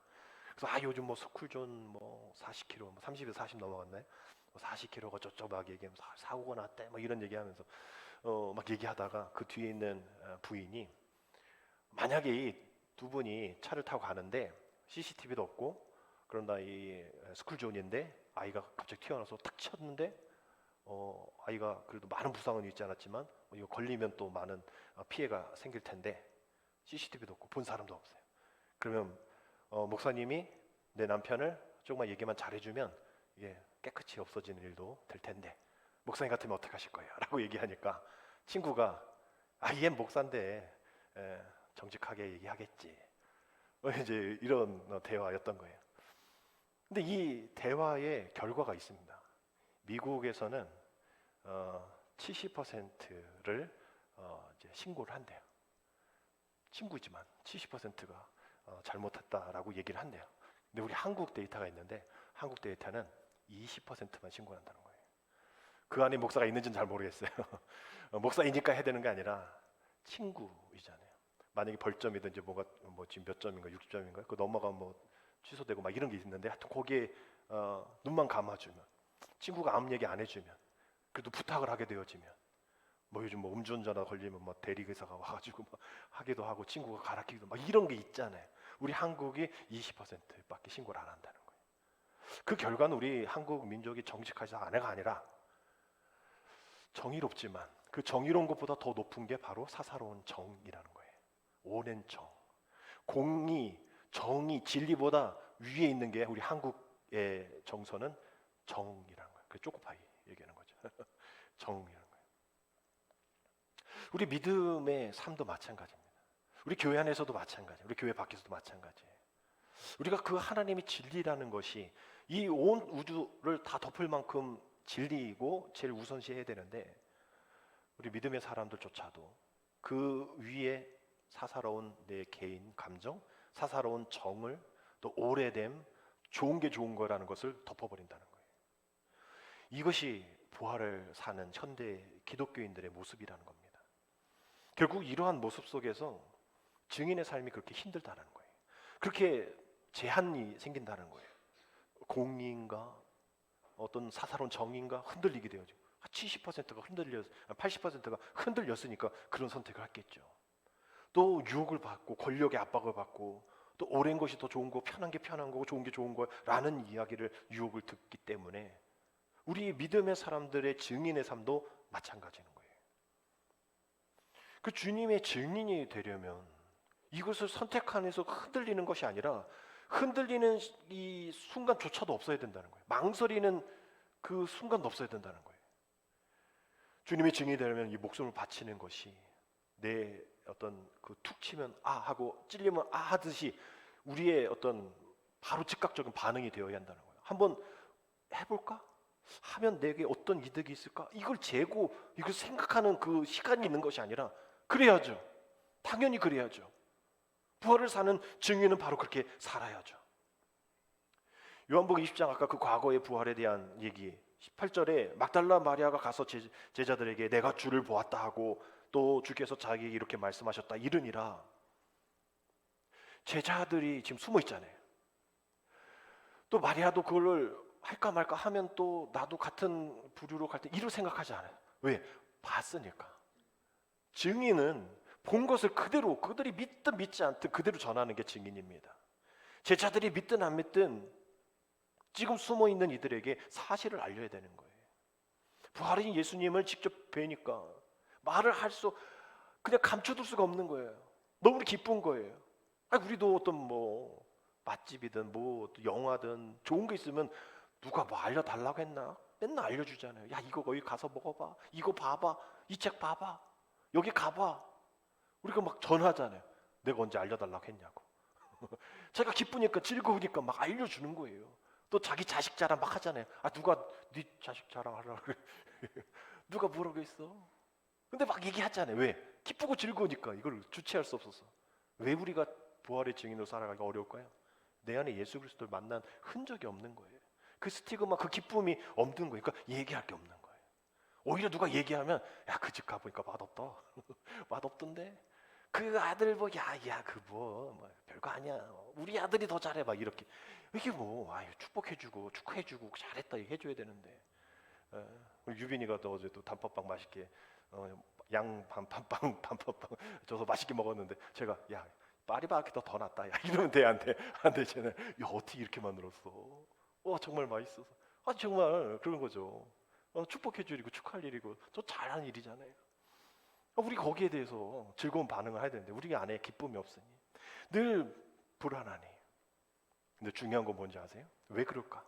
Speaker 1: 그래서 요즘 스쿨존 40km, 30에서 40 넘어갔나요? 40km가 저쪽 막 얘기하면서 사고가 났대, 이런 얘기하면서 막 얘기하다가 그 뒤에 있는 부인이, 만약에 이 두 분이 차를 타고 가는데 CCTV도 없고 그런다 이 스쿨존인데 아이가 갑자기 튀어나와서 탁 쳤는데 아이가 그래도 많은 부상은 있지 않았지만 이거 걸리면 또 많은 피해가 생길 텐데 CCTV도 없고 본 사람도 없어요. 그러면 목사님이 내 남편을 조금만 얘기만 잘해주면 이게 깨끗이 없어지는 일도 될 텐데 목사님 같으면 어떻게 하실 거예요? 라고 얘기하니까 친구가 얘 목사인데 정직하게 얘기하겠지, 이제 이런 대화였던 거예요. 근데 이 대화의 결과가 있습니다. 미국에서는 70%를 이제 신고를 한대요. 친구지만 70%가 잘못했다라고 얘기를 한대요. 근데 우리 한국 데이터가 있는데 한국 데이터는 20%만 신고한다는 거예요. 그 안에 목사가 있는지는 잘 모르겠어요. 목사이니까 해야 되는 게 아니라 친구이잖아요. 만약에 벌점이든지 뭐가 뭐 지금 몇 점인가 60점인가 그 넘어가면 뭐 취소되고 막 이런 게 있는데 하여튼 거기에 눈만 감아주면 친구가 아무 얘기 안 해주면 그래도 부탁을 하게 되어지면 뭐 요즘 뭐 음주운전하다 걸리면 뭐 대리기사가 와가지고 막 하기도 하고 친구가 가르치기도 막 이런 게 있잖아요. 우리 한국이 20%밖에 신고를 안 한다는 거예요. 그 결과는 우리 한국 민족이 정직하지 않아가 아니라 정의롭지만 그 정의로운 것보다 더 높은 게 바로 사사로운 정이라는 거예요. 오랜 정, 공의, 정의, 진리보다 위에 있는 게 우리 한국의 정서는 정이라는 거예요. 그 초코파이 얘기하는 거죠. 정이라는 거예요. 우리 믿음의 삶도 마찬가지입니다. 우리 교회 안에서도 마찬가지예요. 우리 교회 밖에서도 마찬가지예요. 우리가 그 하나님의 진리라는 것이 이 온 우주를 다 덮을 만큼 진리이고 제일 우선시해야 되는데 우리 믿음의 사람들조차도 그 위에 사사로운 내 개인 감정, 사사로운 정을 또 오래됨, 좋은 게 좋은 거라는 것을 덮어버린다는 거예요. 이것이 부활을 사는 현대 기독교인들의 모습이라는 겁니다. 결국 이러한 모습 속에서 증인의 삶이 그렇게 힘들다는 거예요. 그렇게 제한이 생긴다는 거예요. 공의인가 어떤 사사로운 정의인가 흔들리게 되어죠. 70%가 흔들려, 80%가 흔들렸으니까 그런 선택을 했겠죠. 또 유혹을 받고 권력의 압박을 받고 또 오랜 것이 더 좋은 거, 편한 게 편한 거고 좋은 게 좋은 거라는 이야기를 유혹을 듣기 때문에 우리 믿음의 사람들의 증인의 삶도 마찬가지인 거예요. 그 주님의 증인이 되려면 이것을 선택하면서 흔들리는 것이 아니라 흔들리는 이 순간조차도 없어야 된다는 거예요. 망설이는 그 순간도 없어야 된다는 거예요. 주님의 증인이 되려면 이 목숨을 바치는 것이 내 어떤 그 툭 치면 아 하고 찔리면 아 하듯이 우리의 어떤 바로 즉각적인 반응이 되어야 한다는 거예요. 한번 해볼까? 하면 내게 어떤 이득이 있을까? 이걸 재고 이걸 생각하는 그 시간이 있는 것이 아니라 그래야죠. 당연히 그래야죠. 부활을 사는 증인은 바로 그렇게 살아야죠. 요한복음 20장 아까 그 과거의 부활에 대한 얘기 18절에 막달라 마리아가 가서 제자들에게 내가 주를 보았다 하고 또 주께서 자기에게 이렇게 말씀하셨다 이르니라. 제자들이 지금 숨어 있잖아요. 또 마리아도 그걸 할까 말까 하면 또 나도 같은 부류로 갈 때 이를 생각하지 않아요. 왜? 봤으니까. 증인은 본 것을 그대로 그들이 믿든 믿지 않든 그대로 전하는 게 증인입니다. 제자들이 믿든 안 믿든 지금 숨어 있는 이들에게 사실을 알려야 되는 거예요. 부활인 예수님을 직접 뵈니까 말을 할 수 그냥 감춰둘 수가 없는 거예요. 너무 기쁜 거예요. 우리도 어떤 뭐 맛집이든 뭐 영화든 좋은 게 있으면 누가 뭐 알려달라고 했나? 맨날 알려주잖아요. 야 이거 거기 가서 먹어봐. 이거 봐봐. 이 책 봐봐. 여기 가봐. 우리가 막 전하잖아요. 내가 언제 알려달라고 했냐고. 제가 기쁘니까 즐거우니까 막 알려주는 거예요. 또 자기 자식 자랑 막 하잖아요. 누가 네 자식 자랑하라고 그래. 누가 뭐라고 했어? 근데 막 얘기하잖아요. 왜? 기쁘고 즐거우니까 이걸 주체할 수 없어서. 왜 우리가 부활의 증인으로 살아가기가 어려울까요? 내 안에 예수 그리스도를 만난 흔적이 없는 거예요. 그 스티그마, 그 기쁨이 없는 거예요. 그러니까 얘기할 게 없는 거예요. 오히려 누가 얘기하면 야 그 집 가보니까 맛없다. 맛없던데? 그 아들 뭐 야야 그 뭐 별거 아니야. 우리 아들이 더 잘해 막 이렇게. 이게 뭐 축복해주고 축하해주고 잘했다 해줘야 되는데. 유빈이가 또 어제 또 단팥빵 맛있게 양 반팥빵 단팥빵 줘서 맛있게 먹었는데 제가 야 파리바게트 더 낫다 야 이러면 돼 안 돼? 안 되잖아요. 야 어떻게 이렇게 만들었어? 정말 맛있어서. 정말 그런 거죠. 축복해 주리고 축하할 일이고 저 잘하는 일이잖아요. 우리 거기에 대해서 즐거운 반응을 해야 되는데 우리 안에 기쁨이 없으니 늘 불안하니. 근데 중요한 건 뭔지 아세요? 왜 그럴까?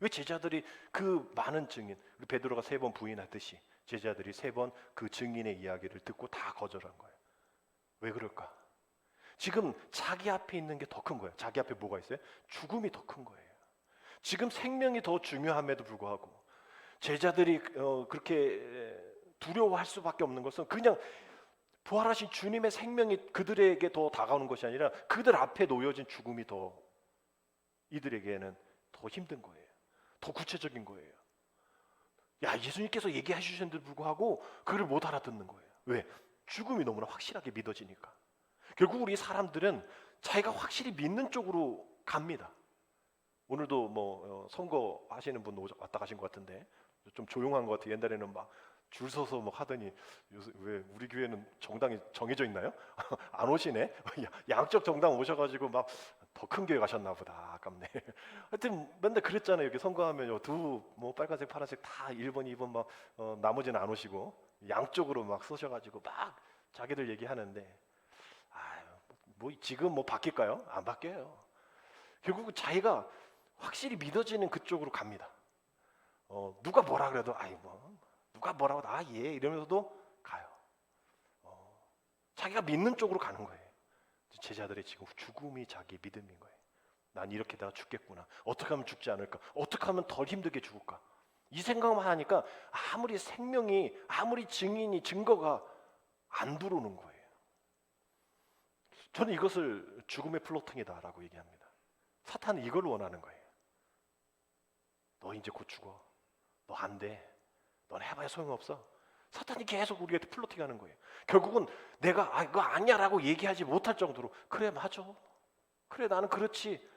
Speaker 1: 왜 제자들이 그 많은 증인, 우리 베드로가 3번 부인하듯이 제자들이 3번 그 증인의 이야기를 듣고 다 거절한 거예요. 왜 그럴까? 지금 자기 앞에 있는 게 더 큰 거예요. 자기 앞에 뭐가 있어요? 죽음이 더 큰 거예요. 지금 생명이 더 중요함에도 불구하고 제자들이 그렇게 두려워할 수밖에 없는 것은 그냥 부활하신 주님의 생명이 그들에게 더 다가오는 것이 아니라 그들 앞에 놓여진 죽음이 더 이들에게는 더 힘든 거예요. 더 구체적인 거예요. 야, 예수님께서 얘기해 주셨는데도 불구하고 그를 못 알아듣는 거예요. 왜? 죽음이 너무나 확실하게 믿어지니까. 결국 우리 사람들은 자기가 확실히 믿는 쪽으로 갑니다. 오늘도 선거 하시는 분 왔다 가신 것 같은데 좀 조용한 것 같아요. 옛날에는 막 줄 서서 막 하더니 요새 왜 우리 교회는 정당이 정해져 있나요? 안 오시네. 양쪽 정당 오셔가지고 막 더 큰 교회 가셨나 보다. 아깝네. 하여튼 맨날 그랬잖아요. 여기 선거하면 빨간색, 파란색 다 1번, 2번 막 나머지는 안 오시고 양쪽으로 막 쏘셔가지고 막 자기들 얘기하는데 지금 바뀔까요? 안 바뀌어요. 결국 자기가 확실히 믿어지는 그쪽으로 갑니다. 누가 뭐라 그래도 누가 뭐라고 이러면서도 가요. 자기가 믿는 쪽으로 가는 거예요. 제자들의 지금 죽음이 자기 믿음인 거예요. 난 이렇게 다 죽겠구나. 어떻게 하면 죽지 않을까? 어떻게 하면 덜 힘들게 죽을까? 이 생각만 하니까 아무리 생명이, 아무리 증거가 안 들어오는 거예요. 저는 이것을 죽음의 플로팅이다라고 얘기합니다. 사탄은 이걸 원하는 거예요. 너 이제 곧 죽어. 너 안 돼. 넌 해봐야 소용없어. 사탄이 계속 우리한테 플로팅하는 거예요. 결국은 내가 이거 아니야라고 얘기하지 못할 정도로 그래 맞아. 그래 나는 그렇지.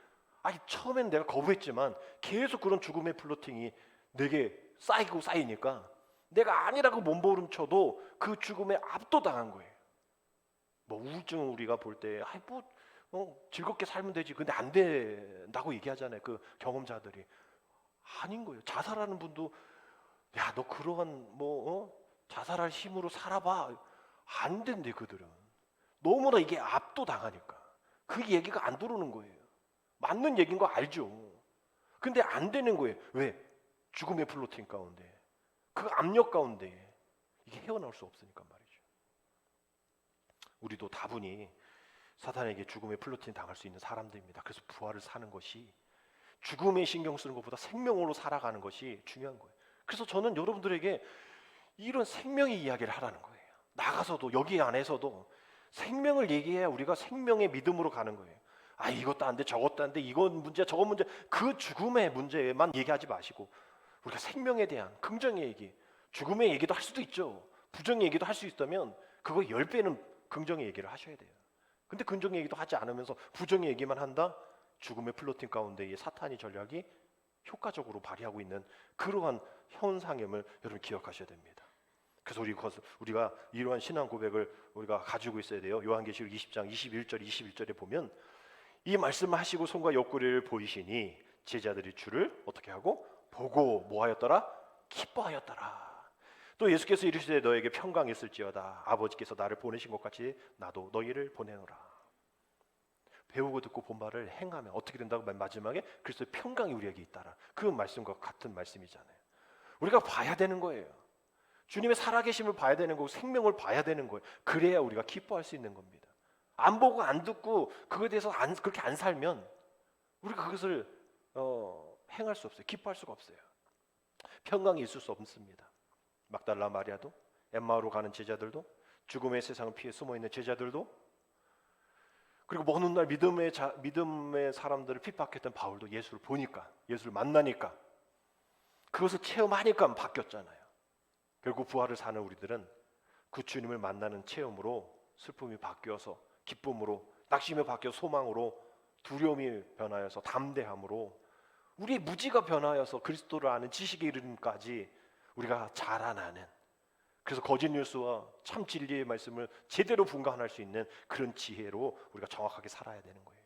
Speaker 1: 처음엔 내가 거부했지만 계속 그런 죽음의 플로팅이 내게 쌓이니까 내가 아니라고 몸부림쳐도 그 죽음에 압도당한 거예요. 우울증 우리가 볼 때 즐겁게 살면 되지. 근데 안 된다고 얘기하잖아요. 그 경험자들이. 아닌 거예요. 자살하는 분도 야, 너 그러한 자살할 힘으로 살아봐. 안 된대 그들은. 너무나 이게 압도당하니까. 그 얘기가 안 들어오는 거예요. 맞는 얘기인 거 알죠. 근데 안 되는 거예요. 왜? 죽음의 플로팅 가운데. 그 압력 가운데 이게 헤어나올 수 없으니까 말이죠. 우리도 다분히 사탄에게 죽음의 플로팅 당할 수 있는 사람들입니다. 그래서 부활을 사는 것이 죽음에 신경 쓰는 것보다 생명으로 살아가는 것이 중요한 거예요. 그래서 저는 여러분들에게 이런 생명의 이야기를 하라는 거예요. 나가서도 여기 안에서도 생명을 얘기해야 우리가 생명의 믿음으로 가는 거예요. 이것도 안 돼, 저것도 안 돼, 이건 문제, 저건 문제, 그 죽음의 문제만 얘기하지 마시고 우리가 생명에 대한 긍정의 얘기, 죽음의 얘기도 할 수도 있죠. 부정의 얘기도 할 수 있다면 그거 10배는 긍정의 얘기를 하셔야 돼요. 근데 긍정의 얘기도 하지 않으면서 부정의 얘기만 한다? 죽음의 플로팅 가운데의 사탄이 전략이 효과적으로 발휘하고 있는 그러한 현상임을 여러분 기억하셔야 됩니다. 그래서 우리가 이러한 신앙 고백을 우리가 가지고 있어야 돼요. 요한계시록 20장 21절 21절에 보면 이 말씀을 하시고 손과 옆구리를 보이시니 제자들이 주를 어떻게 하고 보고 뭐하였더라? 기뻐하였더라. 또 예수께서 이르시되 너에게 평강이 있을지어다. 아버지께서 나를 보내신 것 같이 나도 너희를 보내노라. 배우고 듣고 본 바를 행하면 어떻게 된다고 마지막에 그리스도의 평강이 우리에게 있다라. 그 말씀과 같은 말씀이잖아요. 우리가 봐야 되는 거예요. 주님의 살아계심을 봐야 되는 거고 생명을 봐야 되는 거예요. 그래야 우리가 기뻐할 수 있는 겁니다. 안 보고 안 듣고 그거에 대해서 그렇게 안 살면 우리가 그것을 행할 수 없어요. 기뻐할 수가 없어요. 평강이 있을 수 없습니다. 막달라 마리아도, 엠마오로 가는 제자들도, 죽음의 세상을 피해 숨어있는 제자들도, 그리고 먼 훗날 믿음의 사람들을 핍박했던 바울도 예수를 보니까, 예수를 만나니까, 그것을 체험하니까 바뀌었잖아요. 결국 부활을 사는 우리들은 그 주님을 만나는 체험으로 슬픔이 바뀌어서 기쁨으로, 낙심이 바뀌어 소망으로, 두려움이 변하여서 담대함으로, 우리의 무지가 변하여서 그리스도를 아는 지식에 이르는까지 우리가 자라나는, 그래서 거짓 뉴스와 참 진리의 말씀을 제대로 분간할 수 있는 그런 지혜로 우리가 정확하게 살아야 되는 거예요.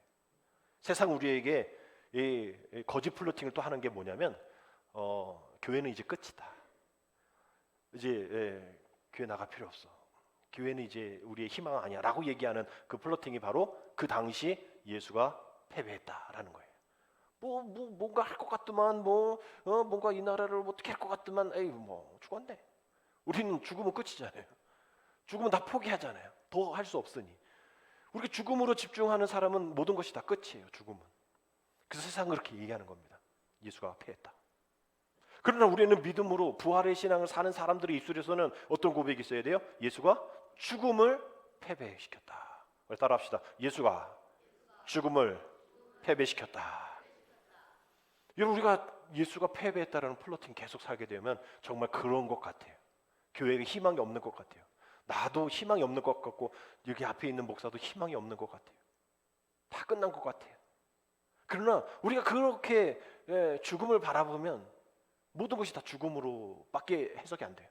Speaker 1: 세상 우리에게 이 거짓 플로팅을 또 하는 게 뭐냐면 교회는 이제 끝이다. 이제 교회 나갈 필요 없어. 교회는 이제 우리의 희망 아니야 라고 얘기하는 그 플로팅이 바로 그 당시 예수가 패배했다라는 거예요. 뭔가 할 것 같더만 뭔가 이 나라를 어떻게 할 것 같더만 죽었네. 우리는 죽으면 끝이잖아요. 죽으면 다 포기하잖아요. 더 할 수 없으니. 우리가 죽음으로 집중하는 사람은 모든 것이 다 끝이에요. 죽음은. 그래서 세상은 그렇게 얘기하는 겁니다. 예수가 패했다. 그러나 우리는 믿음으로 부활의 신앙을 사는 사람들의 입술에서는 어떤 고백이 있어야 돼요? 예수가 죽음을 패배시켰다. 따라합시다. 예수가 죽음을 패배시켰다. 여러분, 우리가 예수가 패배했다라는 플로팅 계속 살게 되면 정말 그런 것 같아요. 교회에 희망이 없는 것 같아요. 나도 희망이 없는 것 같고 여기 앞에 있는 목사도 희망이 없는 것 같아요. 다 끝난 것 같아요. 그러나 우리가 그렇게 죽음을 바라보면 모든 것이 다 죽음으로밖에 해석이 안 돼요.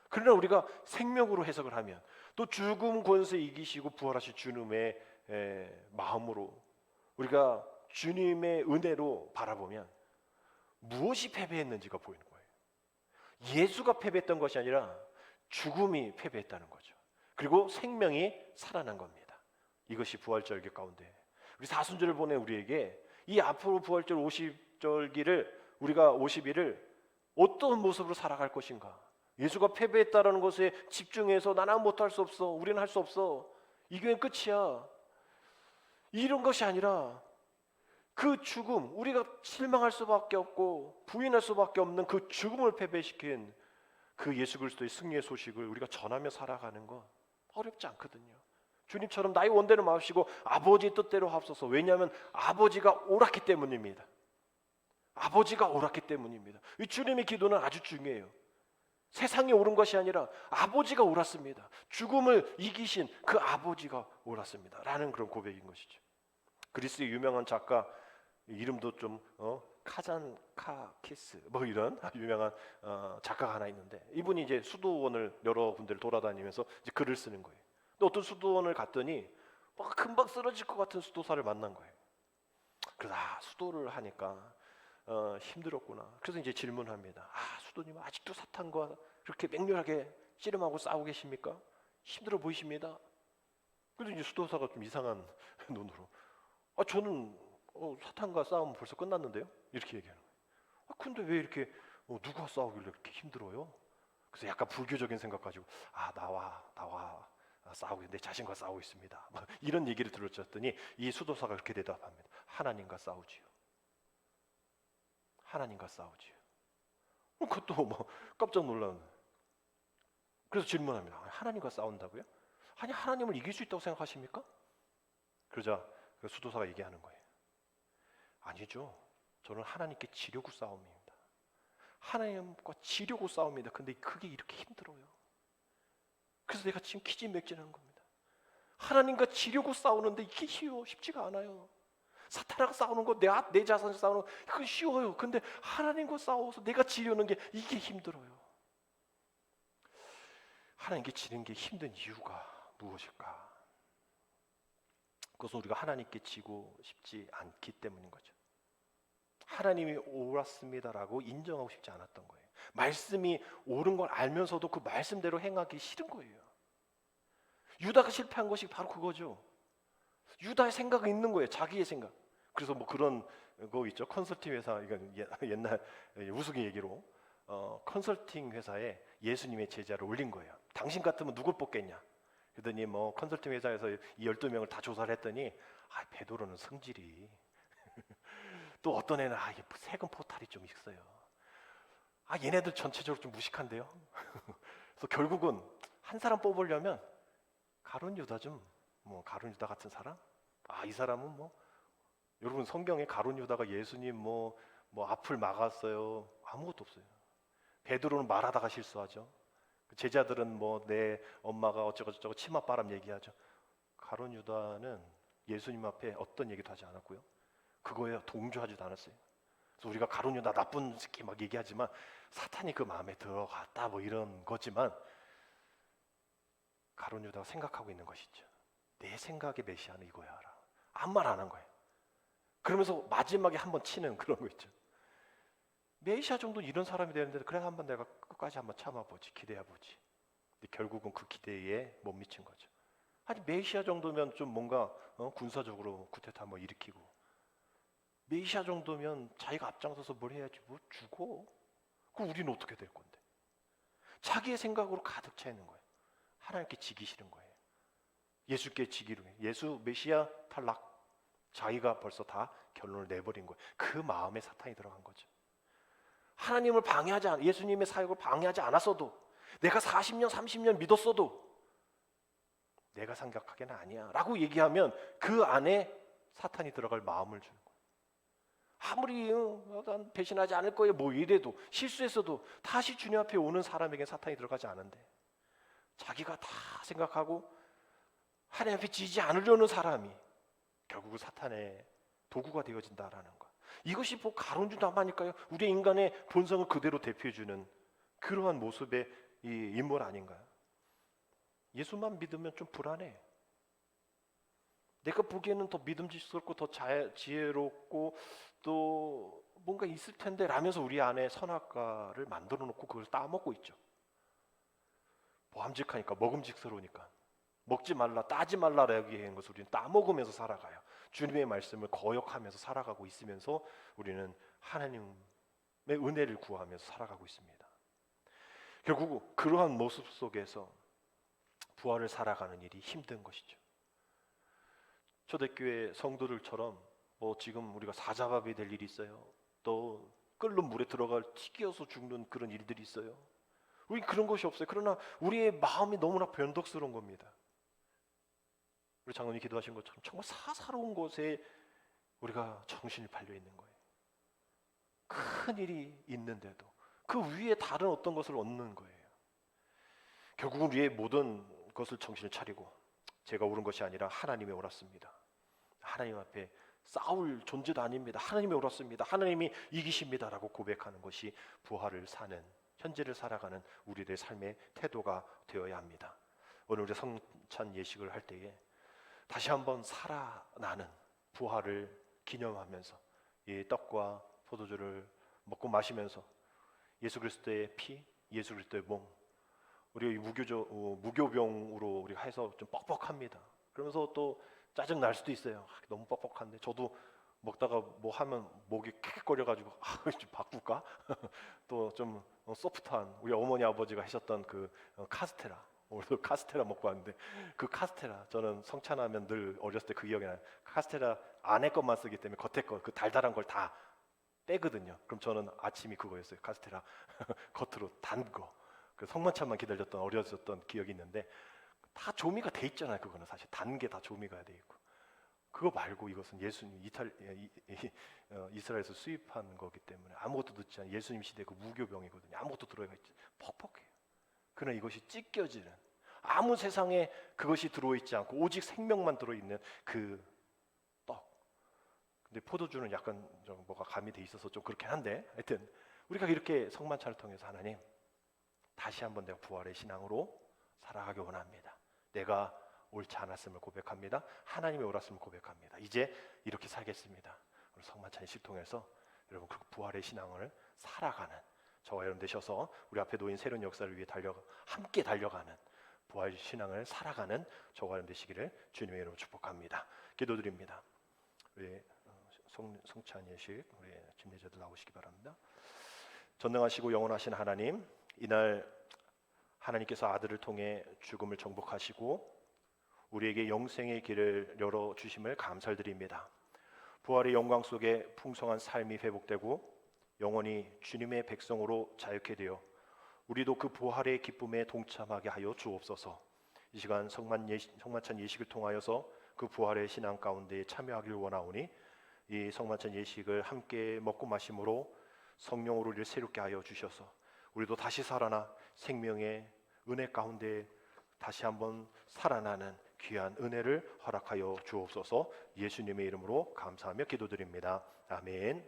Speaker 1: 그러나 우리가 생명으로 해석을 하면, 또 죽음 권세 이기시고 부활하신 주님의 마음으로 우리가 주님의 은혜로 바라보면 무엇이 패배했는지가 보이는 거예요. 예수가 패배했던 것이 아니라 죽음이 패배했다는 거죠. 그리고 생명이 살아난 겁니다. 이것이 부활절기 가운데 우리 사순절을 보낸 우리에게 이 앞으로 부활절 50절기를, 우리가 50일을 어떤 모습으로 살아갈 것인가. 예수가 패배했다라는 것에 집중해서 나는 못할 수 없어, 우리는 할 수 없어, 이 교회는 끝이야, 이런 것이 아니라 그 죽음, 우리가 실망할 수밖에 없고 부인할 수밖에 없는 그 죽음을 패배시킨 그 예수 그리스도의 승리의 소식을 우리가 전하며 살아가는 건 어렵지 않거든요. 주님처럼 나의 원대로 마시고 아버지의 뜻대로 하옵소서. 왜냐하면 아버지가 옳았기 때문입니다. 아버지가 옳았기 때문입니다. 이 주님의 기도는 아주 중요해요. 세상이 옳은 것이 아니라 아버지가 옳았습니다. 죽음을 이기신 그 아버지가 옳았습니다 라는 그런 고백인 것이죠. 그리스의 유명한 작가, 이름도 좀 카잔카키스 뭐 이런 유명한 작가가 하나 있는데, 이분이 이제 수도원을 여러 군데를 돌아다니면서 이제 글을 쓰는 거예요. 근데 어떤 수도원을 갔더니 막 금방 쓰러질 것 같은 수도사를 만난 거예요. 그래서 수도를 하니까 힘들었구나. 그래서 이제 질문합니다. 수도님, 아직도 사탄과 그렇게 맹렬하게 씨름하고 싸우고 계십니까? 힘들어 보이십니다. 그래서 이제 수도사가 좀 이상한 눈으로, 저는 사탄과 싸움 벌써 끝났는데요? 이렇게 얘기하는 거예요. 근데 왜 이렇게 누가 싸우길래 이렇게 힘들어요? 그래서 약간 불교적인 생각 가지고 나와 싸우고, 내 자신과 싸우고 있습니다, 이런 얘기를 들었더니 이 수도사가 그렇게 대답합니다. 하나님과 싸우지요. 하나님과 싸우지요. 그것도 깜짝 놀라는. 그래서 질문합니다. 하나님과 싸운다고요? 아니, 하나님을 이길 수 있다고 생각하십니까? 그러자 그 수도사가 얘기하는 거예요. 아니죠. 저는 하나님께 지려고 싸웁니다. 하나님과 지려고 싸웁니다. 근데 그게 이렇게 힘들어요. 그래서 내가 지금 기진맥진하는 겁니다. 하나님과 지려고 싸우는데 이게 쉽지가 않아요. 사탄하고 싸우는 거, 내 자신과 싸우는 거, 그건 쉬워요. 근데 하나님과 싸워서 내가 지려는 게 이게 힘들어요. 하나님께 지는 게 힘든 이유가 무엇일까? 그것은 우리가 하나님께 지고 싶지 않기 때문인 거죠. 하나님이 옳았습니다라고 인정하고 싶지 않았던 거예요. 말씀이 옳은 걸 알면서도 그 말씀대로 행하기 싫은 거예요. 유다가 실패한 것이 바로 그거죠. 유다의 생각이 있는 거예요. 자기의 생각. 그래서 그런 거 있죠. 컨설팅 회사, 이건 옛날 우스갯 얘기로 컨설팅 회사에 예수님의 제자를 올린 거예요. 당신 같으면 누굴 뽑겠냐? 그러더니 컨설팅 회사에서 이 12명을 다 조사를 했더니 베드로는 성질이 또 어떤 애는 세금 포탈이 좀 있어요. 얘네들 전체적으로 좀 무식한데요. 그래서 결국은 한 사람 뽑으려면 가룟 유다 가룟 유다 같은 사람? 이 사람은 여러분, 성경에 가룟 유다가 예수님 앞을 막았어요? 아무것도 없어요. 베드로는 말하다가 실수하죠. 제자들은 내 엄마가 어쩌고저쩌고 치맛바람 얘기하죠. 가룟 유다는 예수님 앞에 어떤 얘기도 하지 않았고요. 그거에 동조하지도 않았어요. 그래서 우리가 가룟 유다 나쁜 새끼 막 얘기하지만 사탄이 그 마음에 들어갔다 이런 거지만, 가룟 유다가 생각하고 있는 것이죠. 내 생각의 메시아는 이거야. 아무 말 안 한 거예요. 그러면서 마지막에 한번 치는 그런 거 있죠. 메시아 정도 이런 사람이 되는데 그래 한번 내가 끝까지 한번 참아보지, 기대해보지. 근데 결국은 그 기대에 못 미친 거죠. 메시아 정도면 좀 뭔가 군사적으로 쿠데타 일으키고, 메시아 정도면 자기가 앞장서서 뭘 해야지, 죽어. 그럼 우리는 어떻게 될 건데? 자기의 생각으로 가득 차 있는 거예요. 하나님께 지기 싫은 거예요. 예수께 지기로 해요. 예수 메시아 탈락. 자기가 벌써 다 결론을 내버린 거예요. 그 마음에 사탄이 들어간 거죠. 하나님을 예수님의 사역을 방해하지 않았어도, 내가 40년 30년 믿었어도 내가 생각하기에는 아니야 라고 얘기하면 그 안에 사탄이 들어갈 마음을 주는 거예요. 아무리 난 배신하지 않을 거예요 뭐 이래도, 실수했어도 다시 주님 앞에 오는 사람에게 사탄이 들어가지 않은데, 자기가 다 생각하고 하나님 앞에 지지 않으려는 사람이 결국 사탄의 도구가 되어진다라는 것. 이것이 뭐 가론주담하니까요, 우리 인간의 본성을 그대로 대표해주는 그러한 모습의 이 인물 아닌가요? 예수만 믿으면 좀 불안해. 내가 보기에는 더 믿음직스럽고 더 지혜롭고 또 뭔가 있을 텐데 라면서 우리 안에 선악과를 만들어 놓고 그걸 따먹고 있죠. 보암직하니까, 먹음직스러우니까 먹지 말라, 따지 말라라고 얘기한 것을 우리는 따먹으면서 살아가요. 주님의 말씀을 거역하면서 살아가고 있으면서 우리는 하나님의 은혜를 구하면서 살아가고 있습니다. 결국 그러한 모습 속에서 부활을 살아가는 일이 힘든 것이죠. 초대교회 성도들처럼 뭐 지금 우리가 사자밥이 될 일이 있어요. 또 끓는 물에 들어갈 튀겨서 죽는 그런 일들이 있어요. 우리 그런 것이 없어요. 그러나 우리의 마음이 너무나 변덕스러운 겁니다. 우리 장로님 기도하신 것처럼 정말 사사로운 곳에 우리가 정신이 팔려 있는 거예요. 큰 일이 있는데도 그 위에 다른 어떤 것을 얻는 거예요. 결국은 우리의 모든 것을 정신을 차리고, 제가 옳은 것이 아니라 하나님이 옳았습니다. 하나님 앞에 싸울 존재도 아닙니다. 하나님이 옳았습니다. 하나님이 이기십니다라고 고백하는 것이 부활을 사는, 현재를 살아가는 우리들의 삶의 태도가 되어야 합니다. 오늘 우리 성찬 예식을 할 때에 다시 한번 살아나는 부활을 기념하면서 이 떡과 포도주를 먹고 마시면서 예수 그리스도의 피, 예수 그리스도의 몸, 우리 무교병으로 우리가 해서 좀 뻑뻑합니다. 그러면서 또 짜증 날 수도 있어요. 너무 뻑뻑한데, 저도 먹다가 뭐 하면 목이 킥킥거려가지고 좀 바꿀까? 또 좀 소프트한 우리 어머니 아버지가 하셨던 그 카스테라, 오늘도 카스테라 먹고 왔는데, 그 카스테라 저는 성찬하면 늘 어렸을 때 그 기억이 나요. 카스테라 안에 것만 쓰기 때문에 겉에 거, 그 달달한 걸 다 빼거든요. 그럼 저는 아침이 그거였어요. 카스테라 겉으로 단 거, 그 성만찬만 기다렸던 어렸었던 기억이 있는데, 다 조미가 돼 있잖아요. 그거는 사실 단 게 다 조미가 돼 있고, 그거 말고 이것은 예수님 이스라엘에서 수입한 거기 때문에 아무것도 넣지 않은 예수님 시대 그 무교병이거든요. 아무것도 들어가 있지, 퍽퍽해요. 그러나 이것이 찢겨지는, 아무 세상에 그것이 들어있지 않고 오직 생명만 들어있는 그 떡. 근데 포도주는 약간 좀 뭐가 가미돼 있어서 좀 그렇긴 한데, 하여튼 우리가 이렇게 성만찬을 통해서 하나님, 다시 한번 내가 부활의 신앙으로 살아가기 원합니다. 내가 옳지 않았음을 고백합니다. 하나님의 옳았음을 고백합니다. 이제 이렇게 살겠습니다. 오늘 성만찬 예식 통해서 여러분 그 부활의 신앙을 살아가는 저와 여러분 되셔서 우리 앞에 놓인 새로운 역사를 위해 함께 달려가는 부활 신앙을 살아가는 저와 여러분 되시기를 주님의 이름으로 축복합니다. 기도드립니다. 우리 성찬 예식 우리 집례자들 나오시기 바랍니다. 전능하시고 영원하신 하나님, 이날 하나님께서 아들을 통해 죽음을 정복하시고 우리에게 영생의 길을 열어주심을 감사드립니다. 부활의 영광 속에 풍성한 삶이 회복되고 영원히 주님의 백성으로 자유케 되어 우리도 그 부활의 기쁨에 동참하게 하여 주옵소서. 이 시간 성만찬 예식을 통하여서 그 부활의 신앙 가운데 참여하길 원하오니, 이 성만찬 예식을 함께 먹고 마심으로 성령으로 우리를 새롭게 하여 주셔서 우리도 다시 살아나 생명의 은혜 가운데 다시 한번 살아나는 귀한 은혜를 허락하여 주옵소서. 예수님의 이름으로 감사하며 기도드립니다. 아멘.